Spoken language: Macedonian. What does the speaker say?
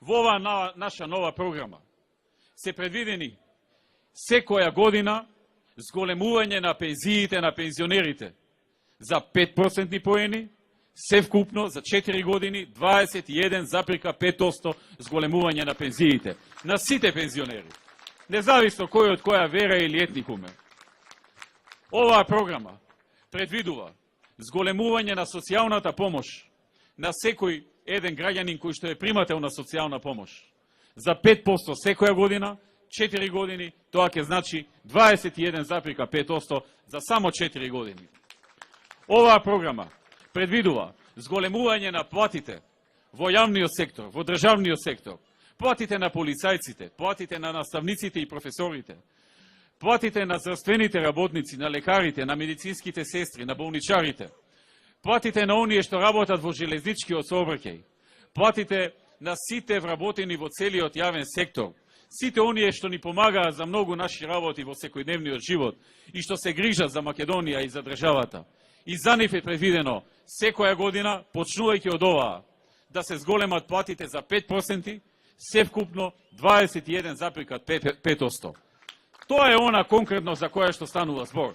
Во оваа наша нова програма се предвидени секоја година зголемување на пензиите на пензионерите за 5% поени, се вкупно за 4 години 21,5% зголемување на пензиите на сите пензионери, независно кој од која вера или етникум е. Оваа програма предвидува зголемување на социјалната помош на секој еден граѓанин кој што е примател на социјална помош за 5% секоја година, 4 години, тоа ќе значи 21,5% за само 4 години. Оваа програма предвидува зголемување на платите во јавниот сектор, во државниот сектор, платите на полицајците, платите на наставниците и професорите, платите на здравствените работници, на лекарите, на медицинските сестри, на болничарите, платите на оние што работат во железничкиот сообраќај, платите на сите вработени во целиот јавен сектор, сите оние што ни помагаат за многу наши работи во секојдневниот живот и што се грижат за Македонија и за државата. И за нив е предвидено секоја година, почнувајќи од оваа, да се зголемат платите за 5%, се вкупно 21,5%. Тоа е она конкретно за која што станува збор.